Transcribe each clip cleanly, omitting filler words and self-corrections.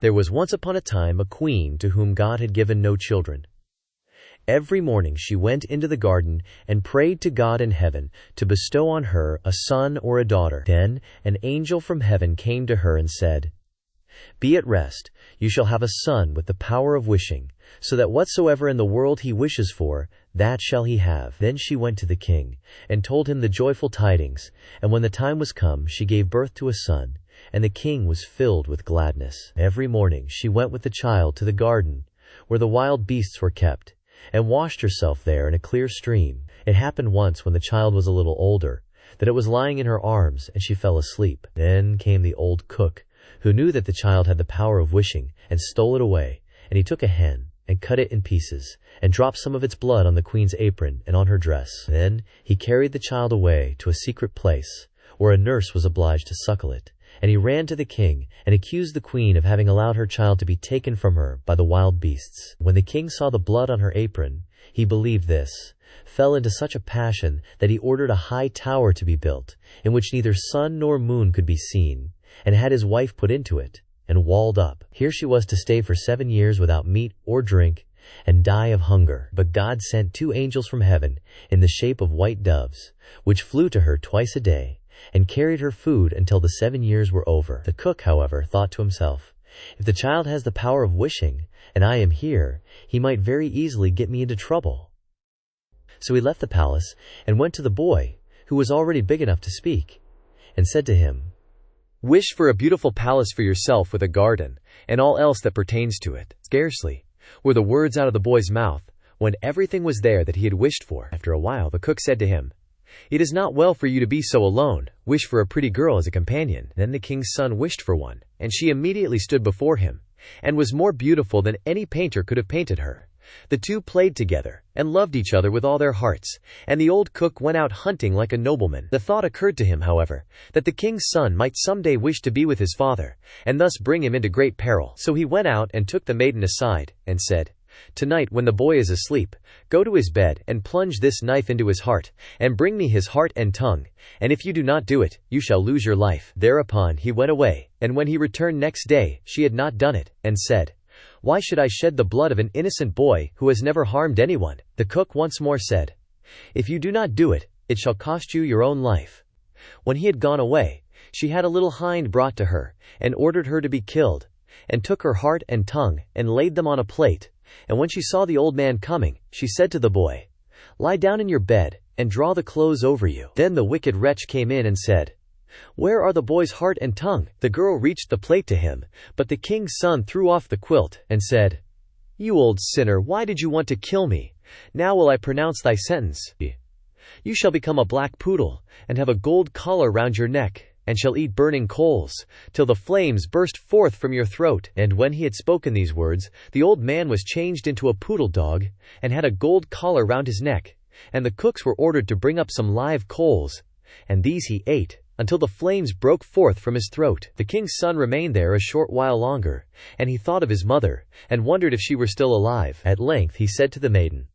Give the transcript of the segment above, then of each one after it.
There was once upon a time a queen to whom God had given no children. Every morning she went into the garden and prayed to God in heaven to bestow on her a son or a daughter. Then an angel from heaven came to her and said, "Be at rest, you shall have a son with the power of wishing, so that whatsoever in the world he wishes for, that shall he have." Then she went to the king, and told him the joyful tidings, and when the time was come, she gave birth to a son, and the king was filled with gladness. Every morning she went with the child to the garden, where the wild beasts were kept, and washed herself there in a clear stream. It happened once, when the child was a little older, that it was lying in her arms, and she fell asleep. Then came the old cook, who knew that the child had the power of wishing, and stole it away. And he took a hen, and cut it in pieces, and dropped some of its blood on the queen's apron and on her dress. Then he carried the child away to a secret place, where a nurse was obliged to suckle it. And he ran to the king, and accused the queen of having allowed her child to be taken from her by the wild beasts. When the king saw the blood on her apron, he believed this, fell into such a passion that he ordered a high tower to be built, in which neither sun nor moon could be seen, and had his wife put into it, and walled up. Here she was to stay for 7 years without meat or drink, and die of hunger. But God sent 2 angels from heaven, in the shape of white doves, which flew to her twice a day, and carried her food until the 7 years were over. The cook, however, thought to himself, "If the child has the power of wishing, and I am here, he might very easily get me into trouble." So he left the palace, and went to the boy, who was already big enough to speak, and said to him, "Wish for a beautiful palace for yourself with a garden, and all else that pertains to it." Scarcely were the words out of the boy's mouth, when everything was there that he had wished for. After a while the cook said to him, "It is not well for you to be so alone. Wish for a pretty girl as a companion." Then the king's son wished for one, and she immediately stood before him, and was more beautiful than any painter could have painted her. The two played together, and loved each other with all their hearts, and the old cook went out hunting like a nobleman. The thought occurred to him, however, that the king's son might someday wish to be with his father, and thus bring him into great peril. So he went out and took the maiden aside, and said, "Tonight, when the boy is asleep, go to his bed, and plunge this knife into his heart, and bring me his heart and tongue, and if you do not do it, you shall lose your life." Thereupon he went away, and when he returned next day, she had not done it, and said, "Why should I shed the blood of an innocent boy who has never harmed anyone?" The cook once more said, "If you do not do it, it shall cost you your own life." When he had gone away, she had a little hind brought to her, and ordered her to be killed, and took her heart and tongue, and laid them on a plate. And when she saw the old man coming, she said to the boy, "Lie down in your bed, and draw the clothes over you." Then the wicked wretch came in and said, "Where are the boy's heart and tongue?" The girl reached the plate to him, but the king's son threw off the quilt, and said, "You old sinner, why did you want to kill me? Now will I pronounce thy sentence. You shall become a black poodle, and have a gold collar round your neck, and shall eat burning coals, till the flames burst forth from your throat." And when he had spoken these words, the old man was changed into a poodle dog, and had a gold collar round his neck, and the cooks were ordered to bring up some live coals, and these he ate, until the flames broke forth from his throat. The king's son remained there a short while longer, and he thought of his mother, and wondered if she were still alive. At length he said to the maiden,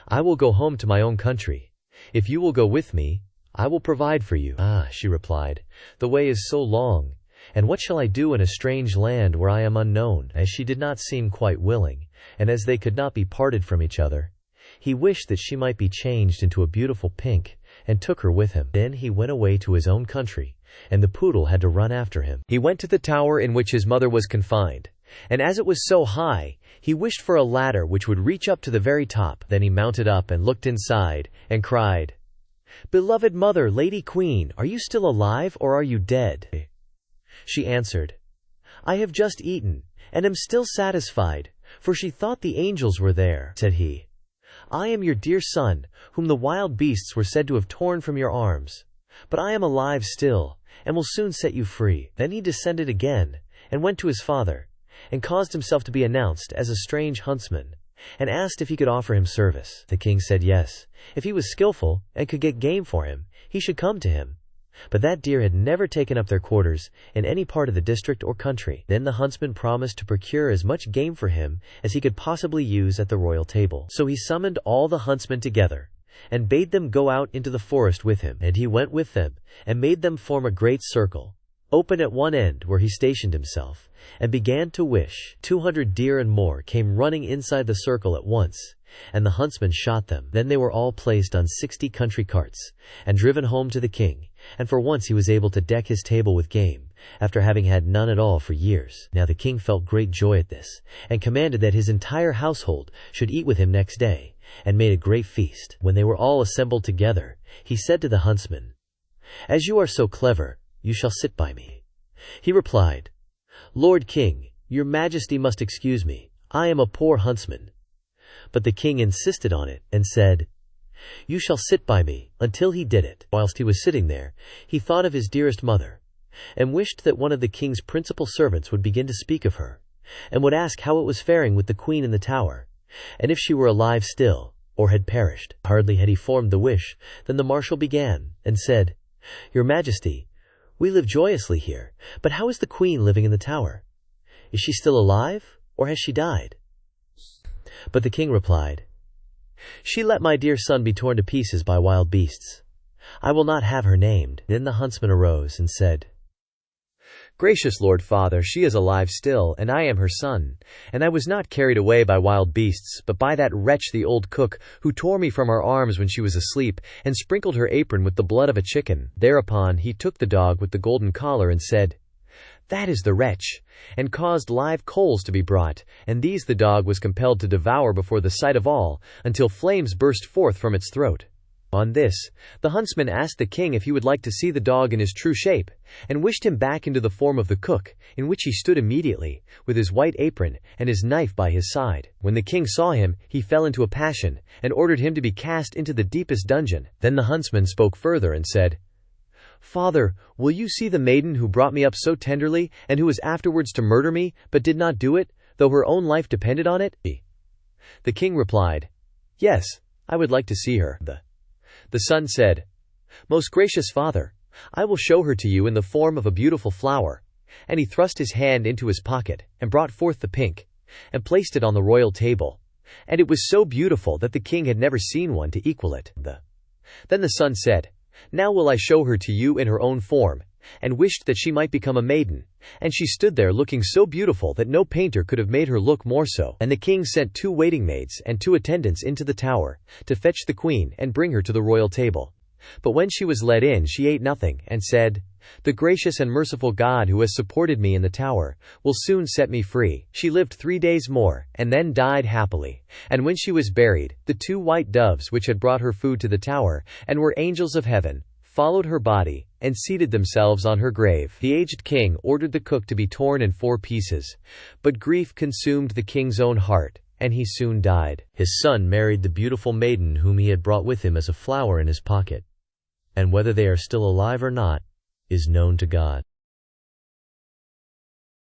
"I will go home to my own country. If you will go with me, I will provide for you." "Ah," she replied, "the way is so long, and what shall I do in a strange land where I am unknown?" As she did not seem quite willing, and as they could not be parted from each other, he wished that she might be changed into a beautiful pink, and took her with him. Then he went away to his own country, and the poodle had to run after him. He went to the tower in which his mother was confined, and as it was so high, he wished for a ladder which would reach up to the very top. Then he mounted up and looked inside, and cried, "Beloved mother, Lady Queen, are you still alive, or are you dead?" She answered, "I have just eaten, and am still satisfied," for she thought the angels were there. Said he, "I am your dear son, whom the wild beasts were said to have torn from your arms. But I am alive still, and will soon set you free." Then he descended again, and went to his father, and caused himself to be announced as a strange huntsman, and asked if he could offer him service. The king said yes, if he was skillful, and could get game for him, he should come to him. But that deer had never taken up their quarters in any part of the district or country. Then the huntsman promised to procure as much game for him as he could possibly use at the royal table. So he summoned all the huntsmen together, and bade them go out into the forest with him. And he went with them, and made them form a great circle, open at one end where he stationed himself, and began to wish. 200 deer and more came running inside the circle at once, and the huntsman shot them. Then they were all placed on 60 country carts, and driven home to the king, and for once he was able to deck his table with game, after having had none at all for years. Now the king felt great joy at this, and commanded that his entire household should eat with him next day, and made a great feast. When they were all assembled together, he said to the huntsman, "As you are so clever, you shall sit by me." He replied, "Lord King, your majesty must excuse me. I am a poor huntsman." But the king insisted on it, and said, "You shall sit by me," until he did it. Whilst he was sitting there, he thought of his dearest mother, and wished that one of the king's principal servants would begin to speak of her, and would ask how it was faring with the queen in the tower, and if she were alive still, or had perished. Hardly had he formed the wish, than the marshal began, and said, "Your majesty, we live joyously here, but how is the queen living in the tower? Is she still alive, or has she died?" But the king replied, "She let my dear son be torn to pieces by wild beasts. I will not have her named." Then the huntsman arose and said, "Gracious Lord Father, she is alive still, and I am her son, and I was not carried away by wild beasts, but by that wretch the old cook, who tore me from her arms when she was asleep, and sprinkled her apron with the blood of a chicken." Thereupon he took the dog with the golden collar and said, "That is the wretch," and caused live coals to be brought, and these the dog was compelled to devour before the sight of all, until flames burst forth from its throat. On this, the huntsman asked the king if he would like to see the dog in his true shape, and wished him back into the form of the cook, in which he stood immediately, with his white apron, and his knife by his side. When the king saw him, he fell into a passion, and ordered him to be cast into the deepest dungeon. Then the huntsman spoke further and said, "Father, will you see the maiden who brought me up so tenderly, and who was afterwards to murder me, but did not do it, though her own life depended on it?" The king replied, "Yes, I would like to see her." The son said, "Most gracious father, I will show her to you in the form of a beautiful flower." And he thrust his hand into his pocket, and brought forth the pink, and placed it on the royal table. And it was so beautiful that the king had never seen one to equal it. Then the son said, "Now will I show her to you in her own form," and wished that she might become a maiden. And she stood there looking so beautiful that no painter could have made her look more so. And the king sent 2 waiting maids and 2 attendants into the tower, to fetch the queen and bring her to the royal table. But when she was led in, she ate nothing, and said, "The gracious and merciful God who has supported me in the tower will soon set me free." She lived 3 days more, and then died happily. And when she was buried, the 2 white doves which had brought her food to the tower, and were angels of heaven, followed her body, and seated themselves on her grave. The aged king ordered the cook to be torn in 4 pieces, but grief consumed the king's own heart, and he soon died. His son married the beautiful maiden whom he had brought with him as a flower in his pocket, and whether they are still alive or not is known to God.